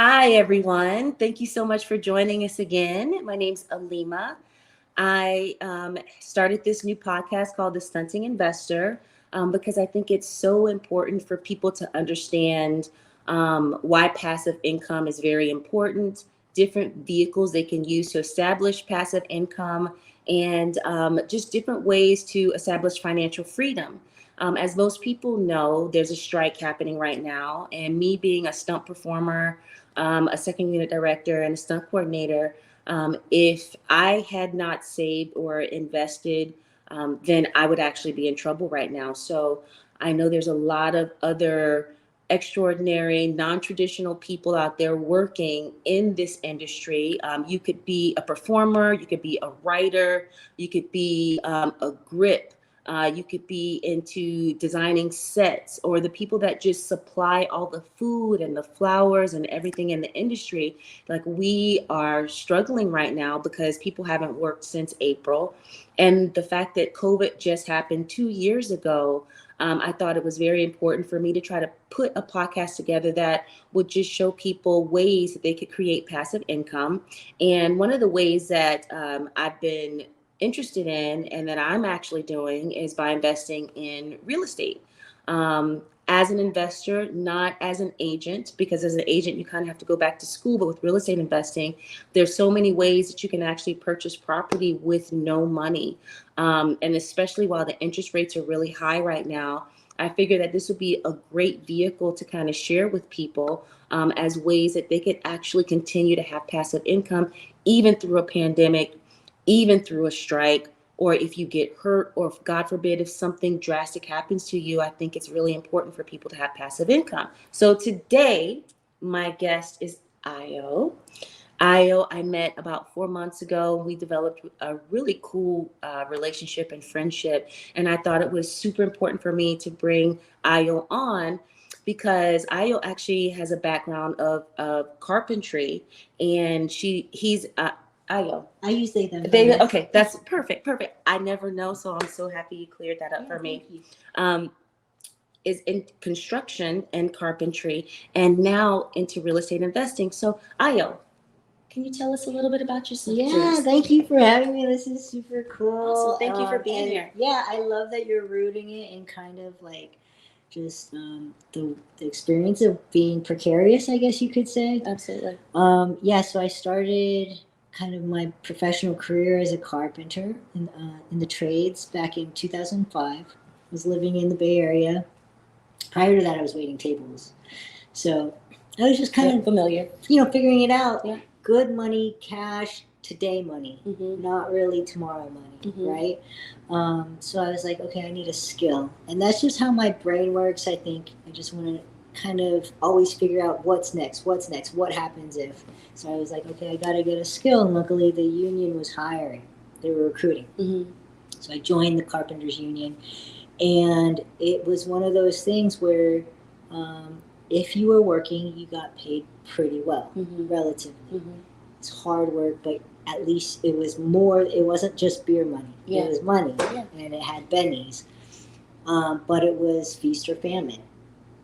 Hi, everyone. Thank you so much for joining us again. My name's Alima. I started this new podcast called the Stunting Investor because I think it's so important for people to understand why passive income is very important, different vehicles they can use to establish passive income, and just different ways to establish financial freedom. As most people know, there's a strike happening right now, and me being a stunt performer, a second unit director, and a stunt coordinator, if I had not saved or invested, then I would actually be in trouble right now. So I know there's a lot of other extraordinary, non-traditional people out there working in this industry. You could be a performer, you could be a writer, you could be a grip. You could be into designing sets, or the people that just supply all the food and the flowers and everything in the industry. Like, we are struggling right now because people haven't worked since April. And the fact that COVID just happened 2 years ago, I thought it was very important for me to try to put a podcast together that would just show people ways that they could create passive income. And one of the ways that I've been interested in and that I'm actually doing is by investing in real estate. As an investor, not as an agent, because as an agent, you kind of have to go back to school. But with real estate investing, there's so many ways that you can actually purchase property with no money. And especially while the interest rates are really high right now, I figure that this would be a great vehicle to kind of share with people as ways that they could actually continue to have passive income, even through a pandemic, even through a strike, or if you get hurt, or if, God forbid, if something drastic happens to you. I think it's really important for people to have passive income. So today, my guest is Io. Io, I met about 4 months ago. We developed a really cool relationship and friendship. And I thought it was super important for me to bring Io on because Io actually has a background of carpentry. And he's Io. You say them They, first. okay, that's perfect, perfect. I never know, so I'm so happy you cleared that up for me. Thank you. Um, is in construction and carpentry, and now into real estate investing. So, Io, can you tell us a little bit about yourself, Yeah, please? thank you for having me. This is super cool. Awesome. Thank you for being and here. Yeah, I love that you're rooting it and kind of like just the experience of being precarious, I guess you could say. Absolutely. Yeah, so I started kind of my professional career as a carpenter in the trades back in 2005. I was living in the Bay Area. Prior to that, I was waiting tables. So I was just kind of familiar. Figuring it out. Yeah. Good money, cash, today money, Mm-hmm. not really tomorrow money, Mm-hmm. right? So I was like, okay, I need a skill. And that's just how my brain works, I think. I just want to kind of always figure out what's next, what happens if. So I was like, okay, I got to get a skill. And luckily, the union was hiring, they were recruiting. Mm-hmm. So I joined the Carpenters Union. And it was one of those things where if you were working, you got paid pretty well, relatively. Mm-hmm. It's hard work, but at least it was more. It wasn't just beer money. Yeah. It was money, Yeah. and it had bennies. But it was feast or famine.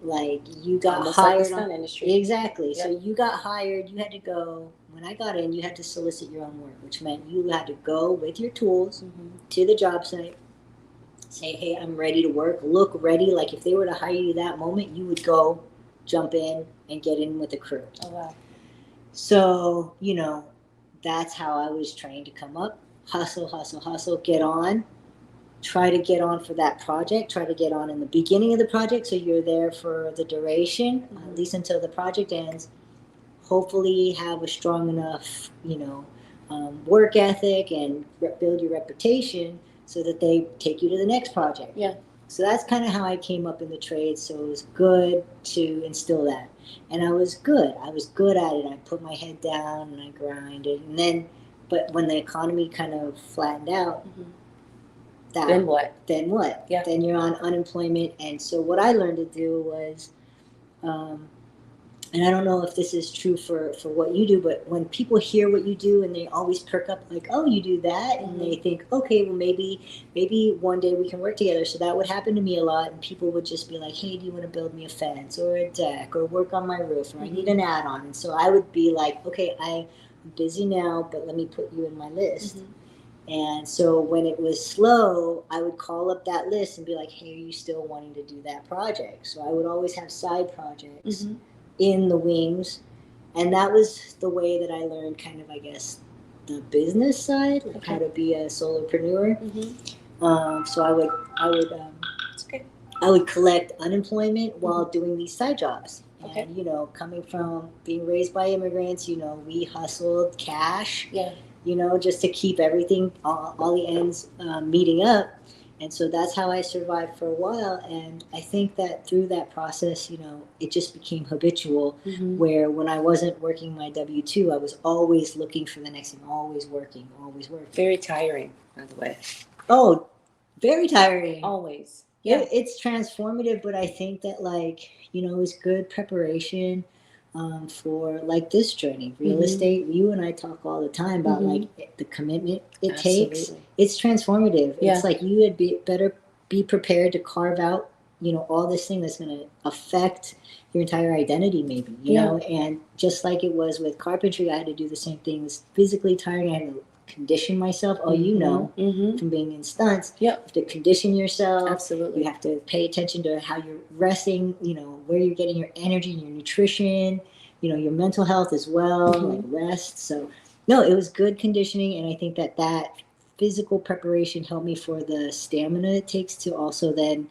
Like, you got Almost hired like the stunt industry. Exactly. Yeah. So you got hired. You had to go. When I got in, you had to solicit your own work, which meant you had to go with your tools to the job site. Say, hey, I'm ready to work. Look ready. Like, if they were to hire you that moment, you would go, jump in, and get in with the crew. Oh, wow. So, that's how I was trained to come up. Hustle, hustle, hustle, get on. Try to get on for that project. Try to get on in the beginning of the project so you're there for the duration, at least until the project ends. Hopefully have a strong enough, work ethic and build your reputation so that they take you to the next project. Yeah. So that's kind of how I came up in the trade. So it was good to instill that. And I was good. I was good at it. I put my head down and I grinded. And then, but when the economy kind of flattened out, Then what? Then what? Yeah. Then you're on unemployment. And so what I learned to do was and I don't know if this is true for what you do, but when people hear what you do and they always perk up like, oh, you do that, and they think, okay, well, maybe one day we can work together. So that would happen to me a lot, and people would just be like, hey, do you want to build me a fence or a deck or work on my roof, or I need an add-on? And so I would be like, okay, I'm busy now, but let me put you in my list. And so when it was slow, I would call up that list and be like, hey, are you still wanting to do that project? So I would always have side projects in the wings. And that was the way that I learned kind of, I guess, the business side, like how to be a solopreneur. So I would collect unemployment while doing these side jobs. And, you know, coming from being raised by immigrants, you know, we hustled cash. You know, just to keep everything, all the ends meeting up. And so that's how I survived for a while. And I think that through that process, you know, it just became habitual, where when I wasn't working my W-2, I was always looking for the next thing, always working. Very tiring, by the way. Oh, very tiring. Always. Yeah. It's transformative, but I think that, like, you know, it's good preparation for like this journey, real estate. You and I talk all the time about like the commitment it takes. It's transformative. It's like you would better be prepared to carve out, you know, all this thing that's going to affect your entire identity, maybe, you know. And just like it was with carpentry, I had to do the same thing. It was physically tiring. I had to condition myself. You know, from being in stunts, you have to condition yourself. Absolutely. You have to pay attention to how you're resting, you know, where you're getting your energy and your nutrition, you know, your mental health as well, like rest. So no, it was good conditioning. And I think that physical preparation helped me for the stamina it takes to also then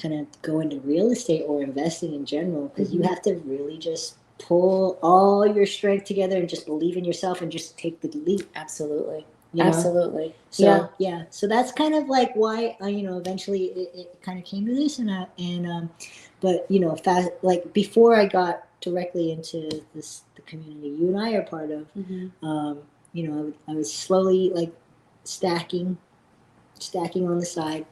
kind of go into real estate or investing in general, because you have to really just pull all your strength together and just believe in yourself and just take the leap. Absolutely. You know? Absolutely. So so that's kind of like why you know, eventually it kind of came to this, but you know, fast, like before I got directly into the community you and I are part of, you know, I was slowly like stacking on the side,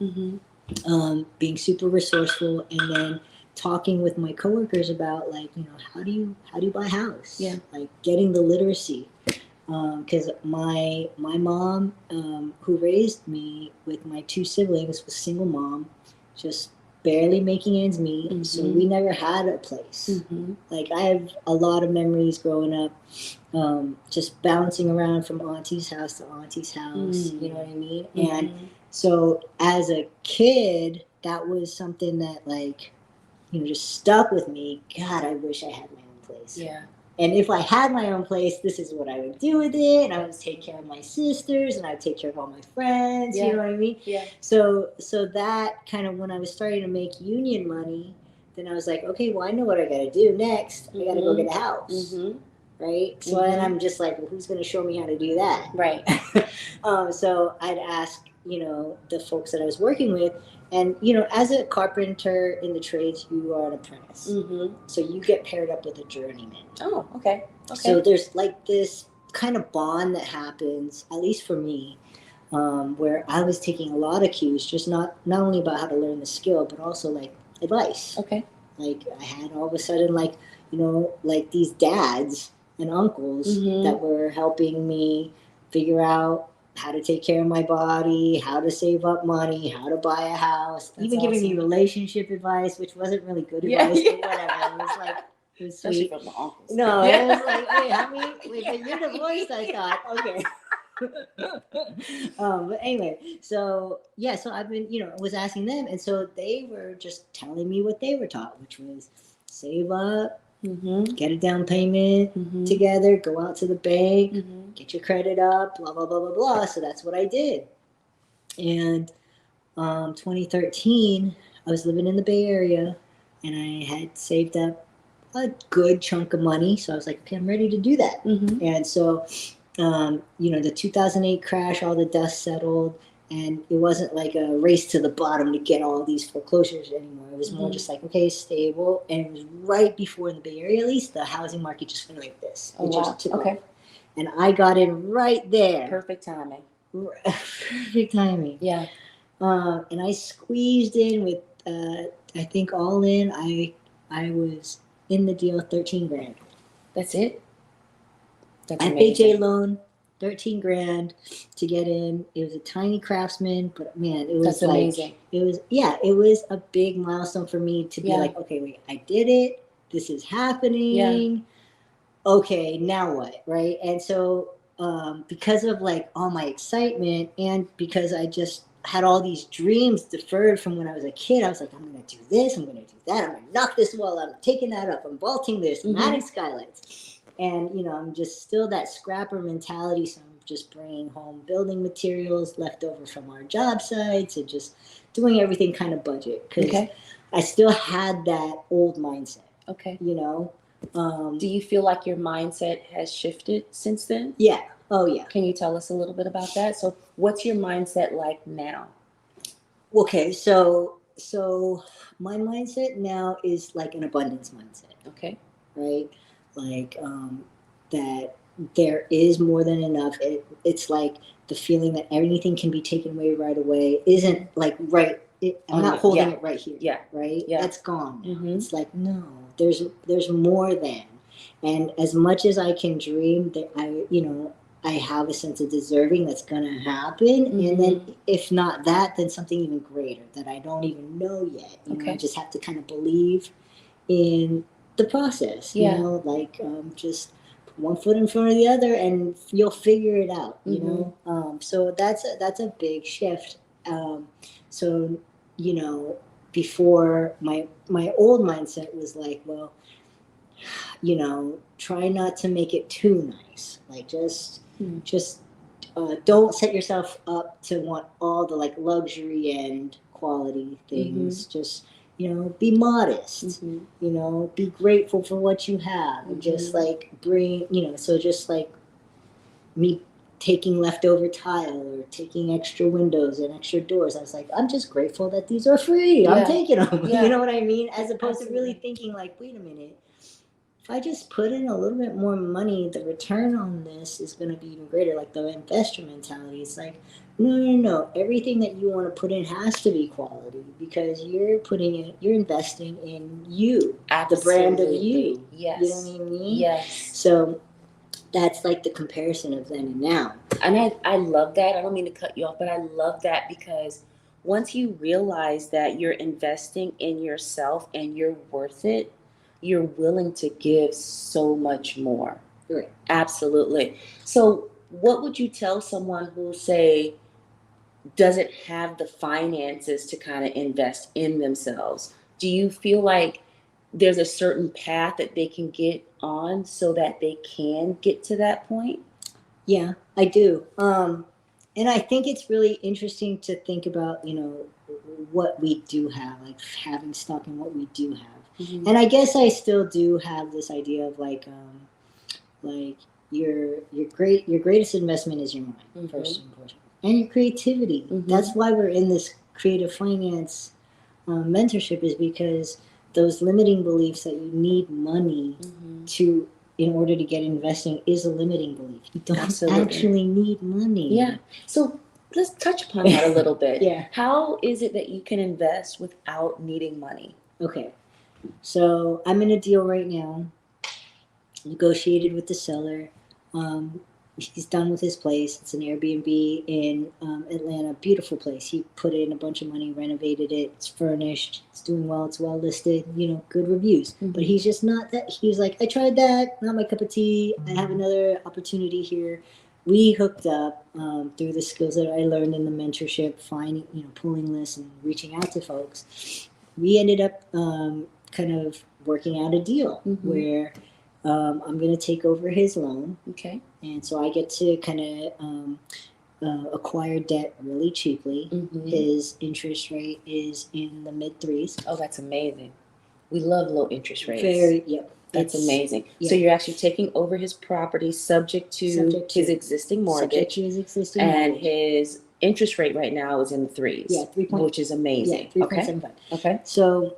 being super resourceful, and then talking with my coworkers about, like, you know, how do you buy a house? Like getting the literacy. Because my mom, who raised me with my two siblings, was single mom, just barely making ends meet. So we never had a place. Like, I have a lot of memories growing up, just bouncing around from auntie's house to auntie's house. You know what I mean? And so as a kid, that was something that, like, you know, just stuck with me. God, I wish I had my own place. And if I had my own place, this is what I would do with it. And I would take care of my sisters, and I would take care of all my friends. You know what I mean? So that kind of, when I was starting to make union money, then I was like, okay, well, I know what I got to do next. I got to go get a house. Right? So then I'm just like, well, who's going to show me how to do that? Right. So I'd ask, you know, the folks that I was working with. And, you know, as a carpenter in the trades, you are an apprentice. So you get paired up with a journeyman. Oh, okay. So there's like this kind of bond that happens, at least for me, where I was taking a lot of cues, just not only about how to learn the skill, but also like advice. Like, I had all of a sudden, like, you know, like these dads and uncles that were helping me figure out how to take care of my body, how to save up money, how to buy a house. That's even giving me relationship advice, which wasn't really good advice, but whatever. It was like, it was sweet. Especially from the uncles. No, it was like, wait, how many? Wait, but you're divorced, I thought. Okay. But anyway, so I've been, you know, was asking them, and so they were just telling me what they were taught, which was save up, get a down payment together, go out to the bank, get your credit up, blah, blah, blah, blah, blah. So that's what I did. And 2013, I was living in the Bay Area, and I had saved up a good chunk of money. So I was like, okay, I'm ready to do that. And so, you know, the 2008 crash, all the dust settled, and it wasn't like a race to the bottom to get all these foreclosures anymore. It was more just like, okay, stable. And it was right before, in the Bay Area at least, the housing market just went like this. It just took off. And I got in right there. Perfect timing. Perfect timing. Yeah. And I squeezed in with, I think all in, I was in the deal, 13 grand. That's it. That's FHA amazing. loan, 13 grand to get in. It was a tiny Craftsman, but man, it was That's amazing. it was a big milestone for me to be Yeah. like, okay, wait, I did it. This is happening. Okay, now what, right? And so because of like all my excitement and because I just had all these dreams deferred from when I was a kid, I was like, I'm going to do this, I'm going to do that, I'm going to knock this wall out, I'm taking that up, I'm vaulting this, I'm adding skylights. And, you know, I'm just still that scrapper mentality, so I'm just bringing home building materials left over from our job sites and just doing everything kind of budget because I still had that old mindset. Okay. You know? Do you feel like your mindset has shifted since then? Yeah. Oh, yeah. Can you tell us a little bit about that? So what's your mindset like now? Okay, so my mindset now is like an abundance mindset. Okay. Right? Like that there is more than enough. It's like the feeling that everything can be taken away right away isn't like right. I'm not holding it right here. Yeah. Right? Yeah. That's gone. It's like, no, there's more than. And as much as I can dream that I have a sense of deserving that's going to happen. And then if not that, then something even greater that I don't even know yet. You know, I just have to kind of believe in the process, you know, like just put one foot in front of the other and you'll figure it out, you know? So that's a big shift. So, you know, before my old mindset was like, well, you know, try not to make it too nice. Like just don't set yourself up to want all the like luxury and quality things. Just, you know, be modest, you know, be grateful for what you have and just like bring, you know, so just like me taking leftover tile or taking extra windows and extra doors. I was like, I'm just grateful that these are free. I'm taking them. You know what I mean? As opposed to really thinking like, wait a minute, if I just put in a little bit more money, the return on this is going to be even greater. Like the investor mentality. It's like, no. Everything that you want to put in has to be quality because you're investing in you, the brand of you. Yes. You know what I mean? Yes. So that's like the comparison of then and now. And I love that. I don't mean to cut you off, but I love that because once you realize that you're investing in yourself and you're worth it, you're willing to give so much more. Right. Absolutely. So what would you tell someone who, say, doesn't have the finances to kind of invest in themselves? Do you feel like there's a certain path that they can get on so that they can get to that point? Yeah, I do. And I think it's really interesting to think about, you know, what we do have, like having stock in what we do have. And I guess I still do have this idea of like your greatest investment is your mind, first and foremost, and your creativity. That's why we're in this creative finance mentorship, is because those limiting beliefs that you need money to in order to get investing is a limiting belief. You don't actually need money. Yeah. So let's touch upon that a little bit. Yeah. How is it that you can invest without needing money? Okay. So I'm in a deal right now, negotiated with the seller. He's done with his place. It's an Airbnb in Atlanta. Beautiful place. He put in a bunch of money, renovated it. It's furnished. It's doing well. It's well listed. You know, good reviews. But he's just not that. He's like, I tried that. Not my cup of tea. I have another opportunity here. We hooked up through the skills that I learned in the mentorship, finding, you know, pulling lists and reaching out to folks. We ended up kind of working out a deal where I'm going to take over his loan. Okay. And so I get to kind of acquire debt really cheaply. His interest rate is in the mid threes. Oh, that's amazing. We love low interest rates. That's amazing. Yeah. So you're actually taking over his property subject to his existing mortgage. Subject to his existing and mortgage. His interest rate right now is in the threes. Yeah, 3. Which is amazing. Yeah, 3.75. Okay. So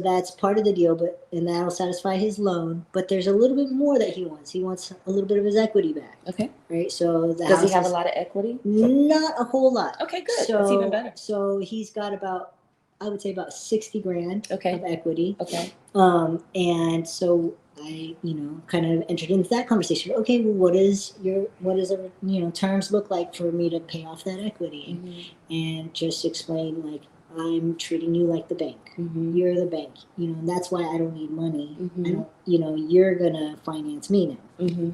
that's part of the deal, and that'll satisfy his loan. But there's a little bit more that he wants. He wants a little bit of his equity back. Okay. Right. So does he have a lot of equity? Not a whole lot. Okay, good. So, that's even better. So he's got about I would say about 60 grand Okay. of equity. Okay. And so I, kind of entered into that conversation. Okay, well, what is the, terms look like for me to pay off that equity? And just explain, like, I'm treating you like the bank. You're the bank, and that's why I don't need money. I don't, you're gonna finance me now.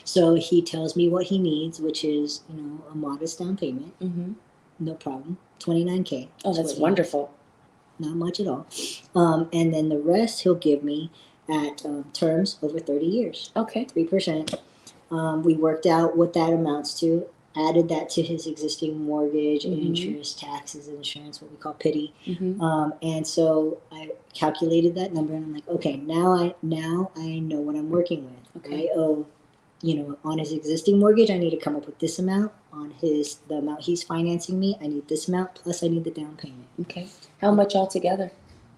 So he tells me what he needs, which is, a modest down payment. No problem. 29K. Oh, that's wonderful. Not much at all. And then the rest he'll give me at terms over 30 years. Okay. 3%. We worked out what that amounts to, added that to his existing mortgage, interest, taxes, insurance, what we call PITI. And so I calculated that number, and I'm like, okay, now I know what I'm working with. Okay. I owe, on his existing mortgage, I need to come up with this amount. On the amount he's financing me, I need this amount, plus I need the down payment. Okay. How much altogether?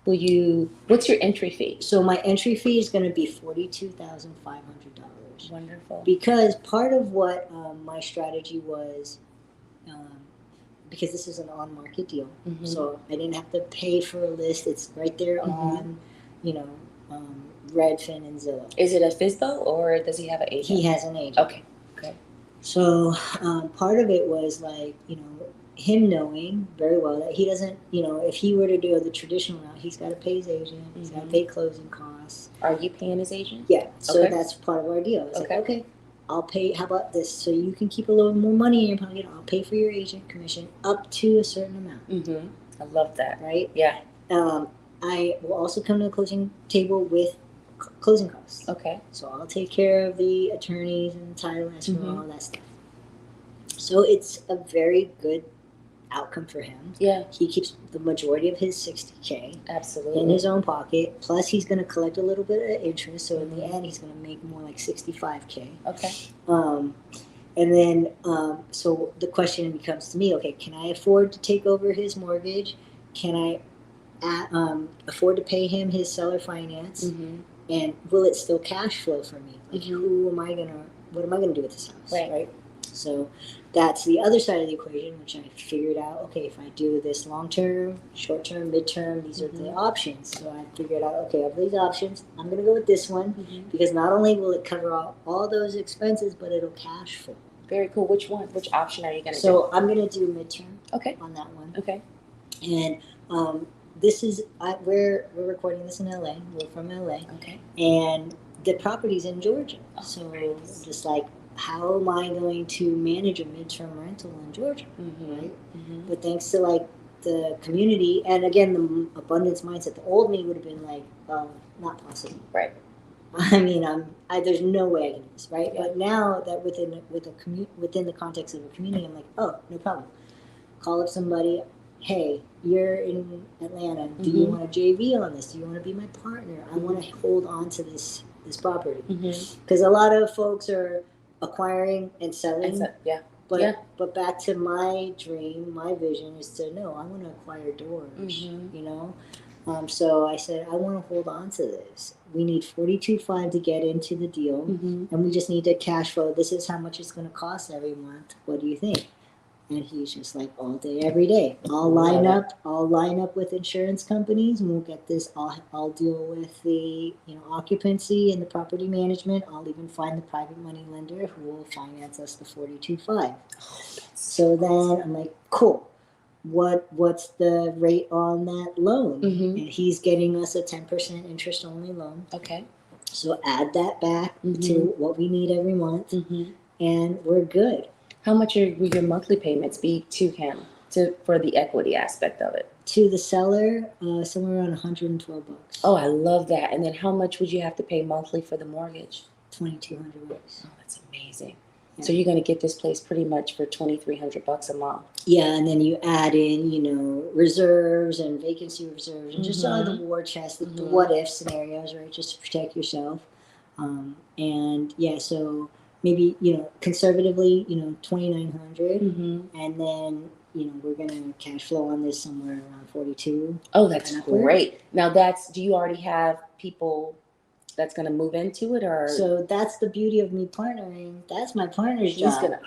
What's your entry fee? So my entry fee is going to be $42,500. Wonderful. Because part of what my strategy was, because this is an on-market deal, so I didn't have to pay for a list. It's right there on, Redfin and Zillow. Is it a FSBO or does he have an agent? He has an agent. Okay. So part of it was like, him knowing very well that he doesn't, if he were to do the traditional route, he's got to pay his agent, he's got to pay closing costs. Are you paying his agent? Yeah. So that's part of our deal. It's like, okay, I'll pay. How about this? So you can keep a little more money in your pocket. I'll pay for your agent commission up to a certain amount. I love that. Right? Yeah. I will also come to the closing table with closing costs. Okay. So I'll take care of the attorneys and title escrow, all that stuff. So it's a very good outcome for him. Yeah. He keeps the majority of his $60K absolutely in his own pocket. Plus, he's going to collect a little bit of interest. So in the end, he's going to make more like $65K. Okay. And then, so the question becomes to me: okay, can I afford to take over his mortgage? Can I afford to pay him his seller finance? And will it still cash flow for me? Like, what am I gonna do with this house? Right. So that's the other side of the equation, which I figured out. Okay, if I do this long term, short term, midterm, these are the options. So I figured out, okay, of these options, I'm gonna go with this one because not only will it cover all those expenses, but it'll cash flow. Very cool. Which one? Which option are you gonna do? So I'm gonna do midterm. Okay. On that one. Okay. And this is we're recording this in LA. We're from LA. Okay. And the property's in Georgia. So just like, how am I going to manage a midterm rental in Georgia, right? But thanks to like the community, and again the abundance mindset, the old me would have been like, not possible. Right. I mean, there's no way I can do this, right? Yeah. But now that within the context of a community, I'm like, oh, no problem. Call up somebody. Hey, you're in Atlanta. Do you want a JV on this? Do you want to be my partner? I want to hold on to this property because a lot of folks are acquiring and selling. But back to my dream, my vision is to I want to acquire doors. So I said, I want to hold on to this. We need 42.5 to get into the deal, and we just need to cash flow. This is how much it's going to cost every month. What do you think? And he's just like, all day, every day. I'll line up with insurance companies, and we'll get this. I'll deal with the occupancy and the property management. I'll even find the private money lender who will finance us the 42.5. So then I'm like, cool. What's the rate on that loan? And he's getting us a 10% interest only loan. Okay. So add that back to what we need every month, and we're good. How much will your monthly payments be to him for the equity aspect of it? To the seller, somewhere around $112. Oh, I love that. And then how much would you have to pay monthly for the mortgage? $2,200. Oh, that's amazing. Yeah. So you're going to get this place pretty much for $2,300 a month. Yeah, and then you add in, reserves and vacancy reserves and just all the war chest, the what if scenarios, right? Just to protect yourself. And yeah, so maybe conservatively, 2,900, and then we're gonna cash flow on this somewhere around 42. Oh, that's great. Now do you already have people that's gonna move into it, or? So that's the beauty of me partnering. That's my partner's job.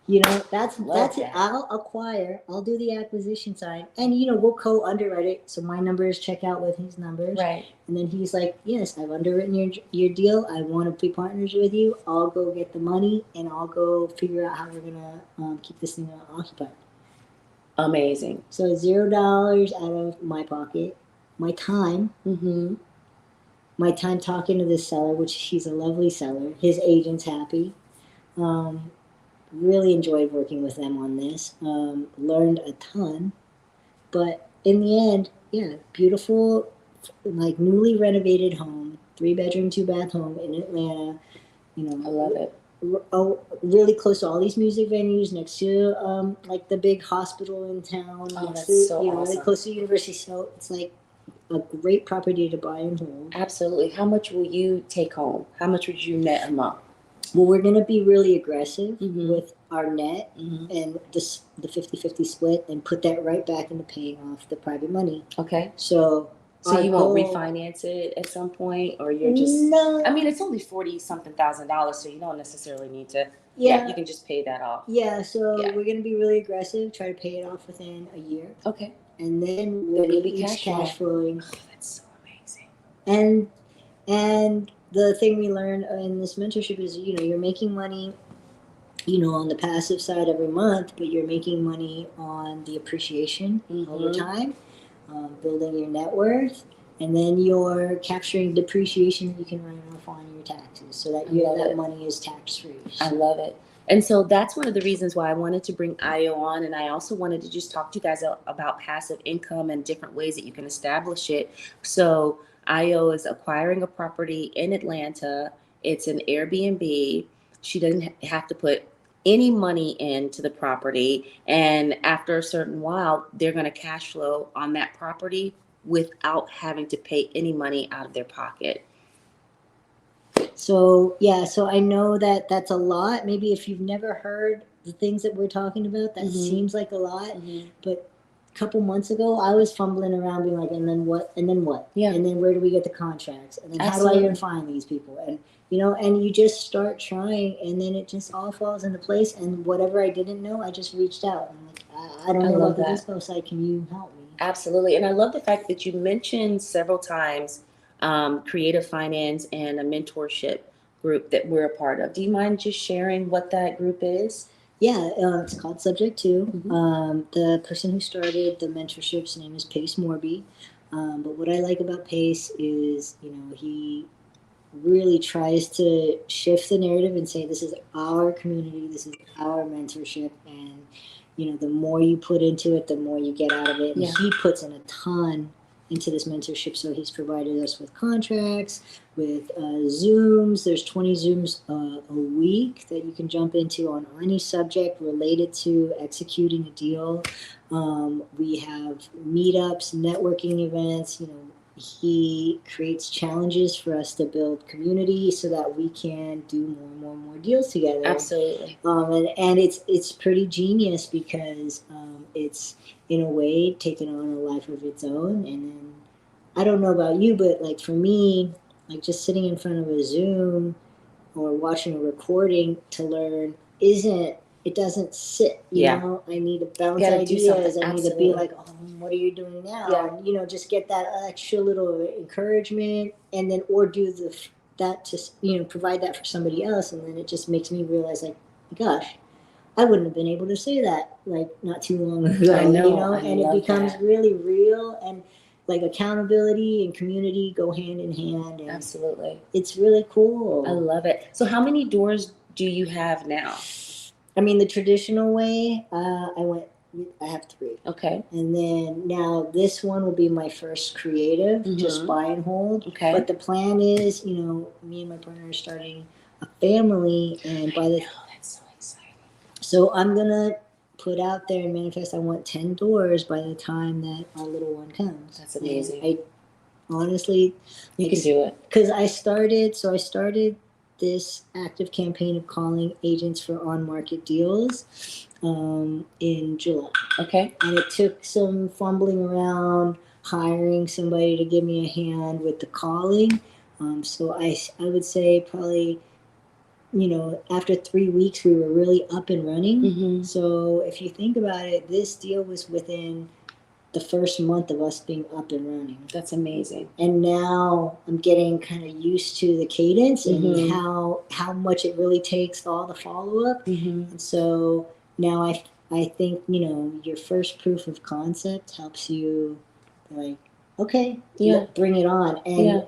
That's Love it. that. I'll do the acquisition side, and we'll co-underwrite it. So my numbers check out with his numbers, Right. and then he's like, "Yes, I've underwritten your deal. I want to be partners with you. I'll go get the money, and I'll go figure out how we're gonna keep this thing occupied." Amazing. So $0 out of my pocket, my time, Mm-hmm. my time talking to this seller, which he's a lovely seller. His agent's happy. Really enjoyed working with them on this. Learned a ton, but in the end, yeah, beautiful, like newly renovated home, 3 bedroom, 2 bath home in Atlanta. I love it. Really close to all these music venues, next to like the big hospital in town, Oh, next that's to so really awesome. close to the university. So it's like a great property to buy and hold. Absolutely. How much will you take home? How much would you net a month? Well, we're going to be really aggressive Mhm. with our net and the 50-50 split, and put that right back into paying off the private money. Okay. So So our you won't goal- refinance it at some point, or you're just? No. I mean, it's only $40-something thousand, so you don't necessarily need to. Yeah. You can just pay that off. Yeah, so Yeah. we're going to be really aggressive, try to pay it off within a year, Okay. and then Then we'll you'll be be each cash flowing. Oh, that's so amazing. And the thing we learned in this mentorship is, you're making money, on the passive side every month, but you're making money on the appreciation over time, building your net worth, and then you're capturing depreciation that you can write off on your taxes, so that that money is tax free. I love it. And so that's one of the reasons why I wanted to bring Io on, and I also wanted to just talk to you guys about passive income and different ways that you can establish it. So Io is acquiring a property in Atlanta. It's an Airbnb. She doesn't have to put any money into the property, and after a certain while, they're going to cash flow on that property without having to pay any money out of their pocket. So I know that that's a lot. Maybe if you've never heard the things that we're talking about, that seems like a lot. But a couple months ago, I was fumbling around, being like, and then what? And then what? Yeah. And then where do we get the contracts? And then Absolutely. how do I even find these people? And and you just start trying, and then it just all falls into place. And whatever I didn't know, I just reached out. And I'm like, I don't know about the disco side. Can you help me? Absolutely. And I love the fact that you mentioned several times creative finance and a mentorship group that we're a part of. Do you mind just sharing what that group is? Yeah, it's called Subject 2. The person who started the mentorship's name is Pace Morby. But what I like about Pace is, he really tries to shift the narrative and say, this is our community, this is our mentorship, and the more you put into it, the more you get out of it. And he puts in a ton into this mentorship. So he's provided us with contracts, with Zooms. There's 20 Zooms a week that you can jump into on any subject related to executing a deal. We have meetups, networking events. He creates challenges for us to build community so that we can do more and more deals together. Absolutely. And it's pretty genius, because it's in a way taken on a life of its own. And then, I don't know about you, but like for me, like just sitting in front of a Zoom or watching a recording to learn it doesn't sit, you know. I need to bounce ideas. I need to be like, oh, what are you doing now? And just get that extra little encouragement, and then or do that to provide that for somebody else. And then it just makes me realize, like, gosh, I wouldn't have been able to say that like not too long ago. I know, and it becomes really real, and like accountability and community go hand in hand. And absolutely, it's really cool. I love it. So how many doors do you have now? I mean, the traditional way, I have 3. Okay. And then now this one will be my first creative, just buy and hold. Okay. But the plan is, me and my partner are starting a family, and that's so exciting. So I'm gonna put out there and manifest. I want 10 doors by the time that our little one comes. That's amazing. And I honestly, you can do it, because I started this active campaign of calling agents for on-market deals in July. Okay. And it took some fumbling around, hiring somebody to give me a hand with the calling. So I would say probably after 3 weeks, we were really up and running. Mm-hmm. So if you think about it, this deal was within the first month of us being up and running. That's amazing. And now I'm getting kind of used to the cadence and Mm-hmm. how much it really takes all the follow-up. Mm-hmm. And so now I think, your first proof of concept helps you, like, okay, Yeah. bring it on. And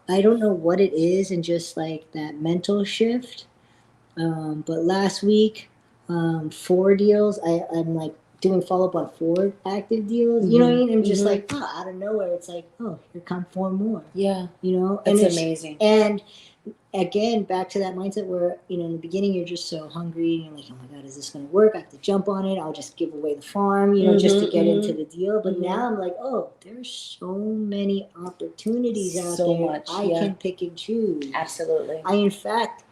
I don't know what it is, and just like that mental shift. But last week, 4 deals, I'm like doing follow up on 4 active deals. Mm-hmm. You know what I mean? I'm just Mm-hmm. like, out of nowhere, it's like, here come 4 more. Yeah. And That's it's amazing. And again, back to that mindset where, in the beginning, you're just so hungry and you're like, oh my God, is this going to work? I have to jump on it. I'll just give away the farm, just to get into the deal. But now I'm like, there's so many opportunities out So there. much, I can pick and choose. Absolutely. I, in fact,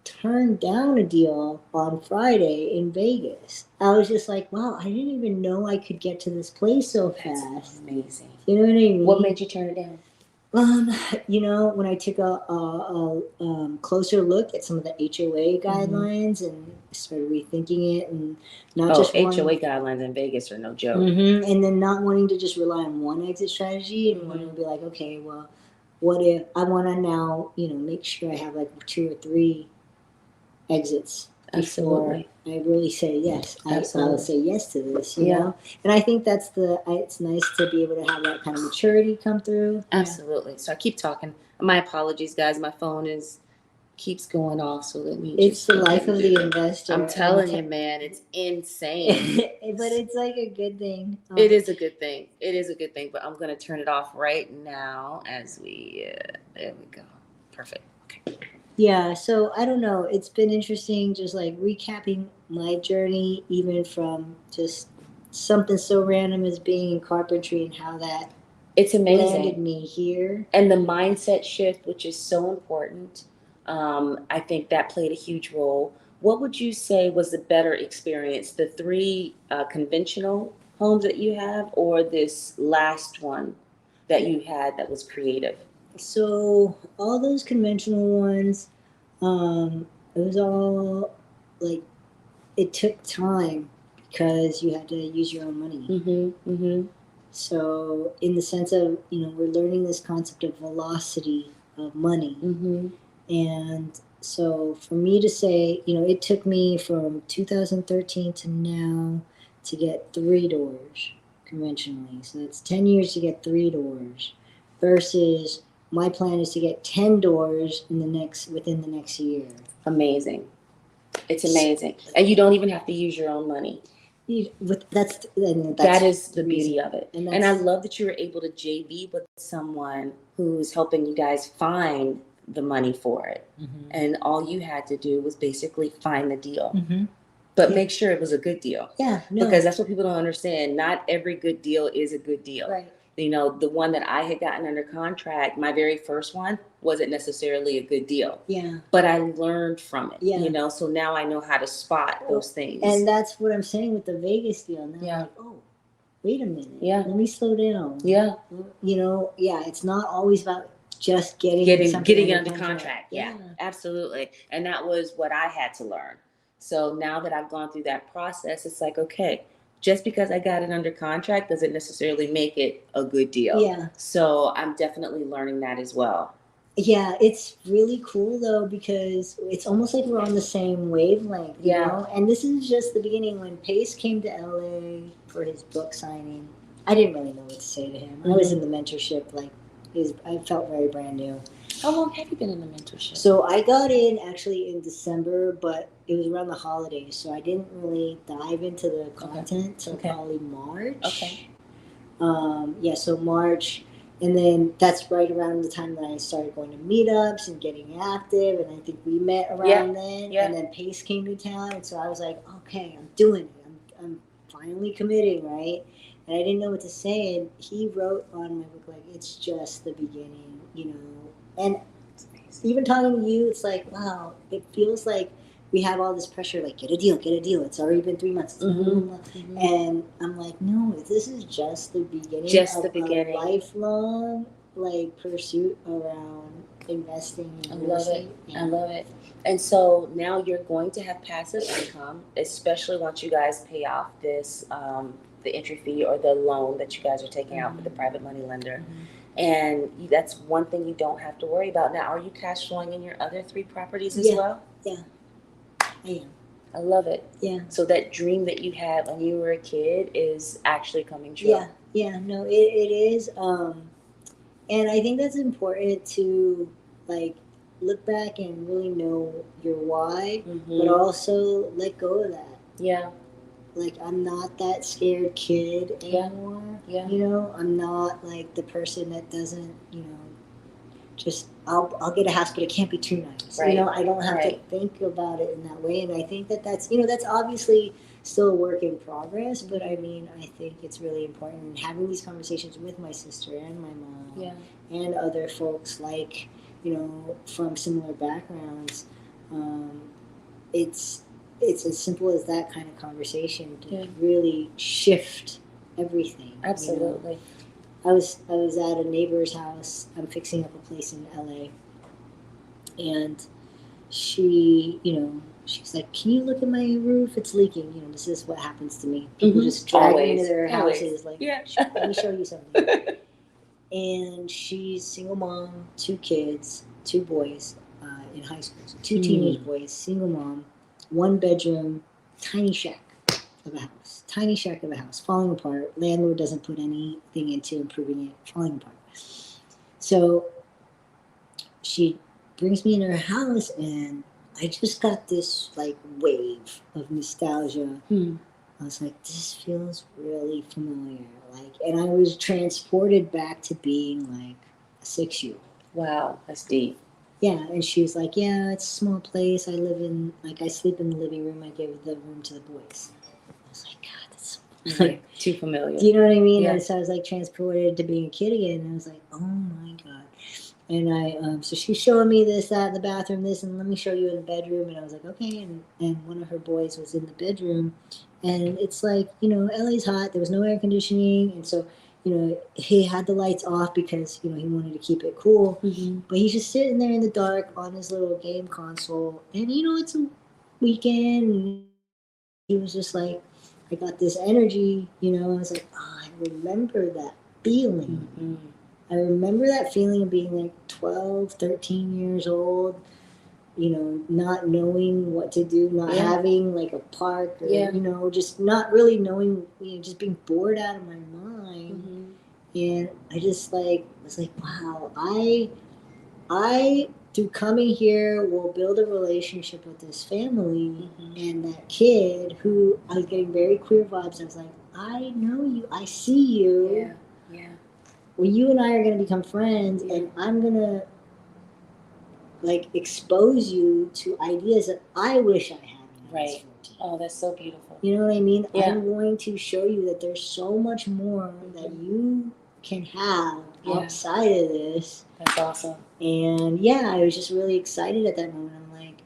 turned down a deal on Friday in Vegas. I was just like, wow, I didn't even know I could get to this place so fast. That's amazing. You know what I mean? What made you turn it down? When I took a closer look at some of the HOA guidelines and started rethinking it, and not just HOA guidelines in Vegas are no joke. And then not wanting to just rely on one exit strategy, and wanting to be like, okay, well, what if I want to now, make sure I have like 2 or 3 exits before I really say yes. I'll say yes to this, you know? And I think it's nice to be able to have that kind of maturity come through. Absolutely. So I keep talking. My apologies, guys. My phone keeps going off, so let me It's the life of the investor. I'm telling you, man, it's insane. But it's like a good thing. It is a good thing. It is a good thing, but I'm going to turn it off right now as there we go. Perfect. Okay. Yeah, so I don't know. It's been interesting just like recapping my journey, even from just something so random as being in carpentry and how that it's amazing landed me here. And the mindset shift, which is so important. I think that played a huge role. What would you say was the better experience, the 3 conventional homes that you have, or this last one that you had that was creative? So all those conventional ones, it was all like, it took time because you had to use your own money. So in the sense of, we're learning this concept of velocity of money. And so for me to say, it took me from 2013 to now to get 3 doors conventionally. So it's 10 years to get 3 doors versus my plan is to get 10 doors within the next year. Amazing. It's amazing. And you don't even have to use your own money. That is the beauty of it. And I love that you were able to JV with someone who's helping you guys find the money for it. And all you had to do was basically find the deal. But make sure it was a good deal. Because that's what people don't understand. Not every good deal is a good deal. Right. The one that I had gotten under contract, my very first one, wasn't necessarily a good deal. But I learned from it. So now I know how to spot those things. And that's what I'm saying with the Vegas deal. Now I'm like, wait a minute. Let me slow down. It's not always about just getting it under contract. Absolutely. And that was what I had to learn. So now that I've gone through that process, it's like, okay, just because I got it under contract doesn't necessarily make it a good deal. So I'm definitely learning that as well. Yeah, it's really cool though, because it's almost like we're on the same wavelength, you know? And this is just the beginning. When Pace came to LA for his book signing, I didn't really know what to say to him. I was in the mentorship, I felt very brand new. How long have you been in the mentorship? So I got in actually in December, but it was around the holidays, so I didn't really dive into the content till probably March. So March, and then that's right around the time that I started going to meetups and getting active, and I think we met around then. And then Pace came to town, and so I was like, okay, I'm doing it. I'm finally committing, right? And I didn't know what to say, and he wrote on my book, it's just the beginning, And even talking to you, it's like, wow, it feels like we have all this pressure, get a deal. It's already been 3 months. And I'm like, no, this is just the beginning of a lifelong, pursuit around investing I in real love it. estate. I love it. And so now you're going to have passive income, especially once you guys pay off this the entry fee or the loan that you guys are taking out with the private money lender. And that's one thing you don't have to worry about. Now, are you cash flowing in your other 3 properties as well? Yeah, I am. I love it. Yeah. So that dream that you had when you were a kid is actually coming true. Yeah. No, it is. And I think that's important to like look back and really know your why, but also let go of that. Yeah. Like, I'm not that scared kid anymore. Yeah. You know, I'm not like the person that doesn't, just I'll get a house, but it can't be too nice. Right. You know, I don't have to think about it in that way. And I think that's obviously still a work in progress. But I mean, I think it's really important. And having these conversations with my sister and my mom and other folks like, from similar backgrounds, it's as simple as that kind of conversation to really shift everything. Absolutely. I was at a neighbor's house. I'm fixing up a place in LA, and she, she's like, "Can you look at my roof? It's leaking." This is what happens to me. People just drag me into their houses, like, "Let me show you something." And she's single mom, 2 kids, 2 boys in high school, so 2 teenage boys, single mom, 1 bedroom, tiny shack of a house, falling apart. Landlord doesn't put anything into improving it, falling apart. So she brings me in her house, and I just got this like wave of nostalgia. I was like, this feels really familiar. And I was transported back to being like a 6-year-old. Wow, that's deep. Yeah, and she was like, yeah, it's a small place. I sleep in the living room. I give the room to the boys. I was like, God, that's like too familiar. Do you know what I mean? Yeah. And so I was like transported to being a kid again. And I was like, oh my God. And I, so she's showing me this, that in the bathroom, this, and let me show you in the bedroom. And I was like, okay. And one of her boys was in the bedroom. And it's like, LA's hot. There was no air conditioning. And so, he had the lights off because, he wanted to keep it cool. But he's just sitting there in the dark on his little game console. And, it's a weekend. And he was just like, I got this energy, I was like, I remember that feeling. I remember that feeling of being like 12, 13 years old, not knowing what to do, not having like a park or, just not really knowing, just being bored out of my mind. And I just was like, wow, I through coming here will build a relationship with this family and that kid who I was getting very queer vibes. I was like, I know you, I see you. Yeah. Well, you and I are going to become friends, and I'm going to expose you to ideas that I wish I had when I was 14. Oh, that's so beautiful. You know what I mean? Yeah. I'm going to show you that there's so much more that you can have outside of this. That's awesome. And I was just really excited at that moment. I'm like,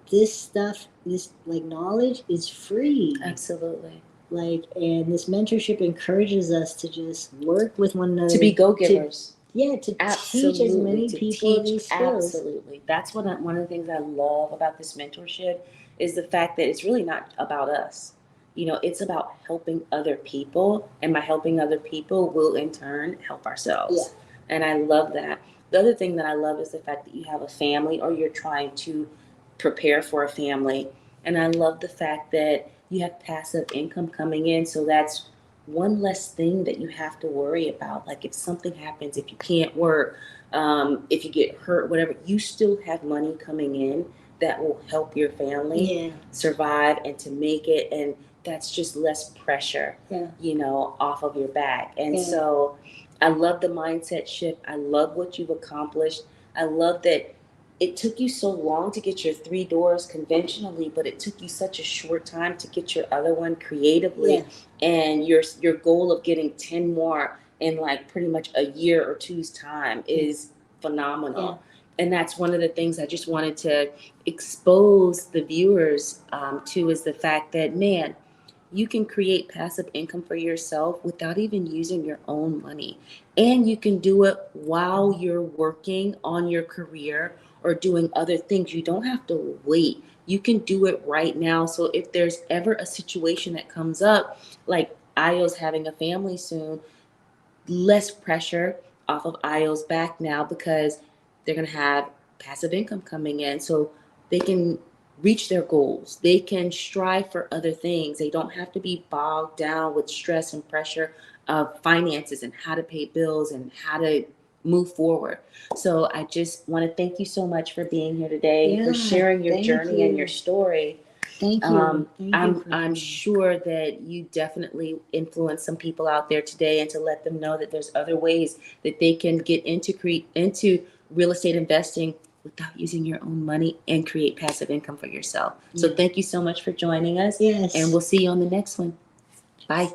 this stuff, this knowledge is free. Absolutely. And this mentorship encourages us to just work with one another. To be go-givers. To teach as many people these skills. Absolutely. That's one of the things I love about this mentorship is the fact that it's really not about us. It's about helping other people, and by helping other people, we'll in turn help ourselves. Yeah. And I love that. The other thing that I love is the fact that you have a family, or you're trying to prepare for a family. And I love the fact that you have passive income coming in. So that's one less thing that you have to worry about. Like if something happens, if you can't work, if you get hurt, whatever, you still have money coming in that will help your family survive and to make it. And that's just less pressure, off of your back. And so I love the mindset shift. I love what you've accomplished. I love that it took you so long to get your 3 doors conventionally, but it took you such a short time to get your other one creatively. Yeah. And your goal of getting 10 more in pretty much a year or two's time is phenomenal. Yeah. And that's one of the things I just wanted to expose the viewers to, is the fact that, man, you can create passive income for yourself without even using your own money. And you can do it while you're working on your career or doing other things. You don't have to wait. You can do it right now. So if there's ever a situation that comes up, like Io's having a family soon, less pressure off of Io's back now because they're going to have passive income coming in. So they can reach their goals. They can strive for other things. They don't have to be bogged down with stress and pressure of finances and how to pay bills and how to move forward. So I just want to thank you so much for being here today, for Yeah, sharing your thank journey and your you. story. Thank you. Thank you for I'm sure that you definitely influence some people out there today, and to let them know that there's other ways that they can get into real estate investing without using your own money and create passive income for yourself. So Yeah. thank you so much for joining us, Yes. and we'll see you on the next one. Bye.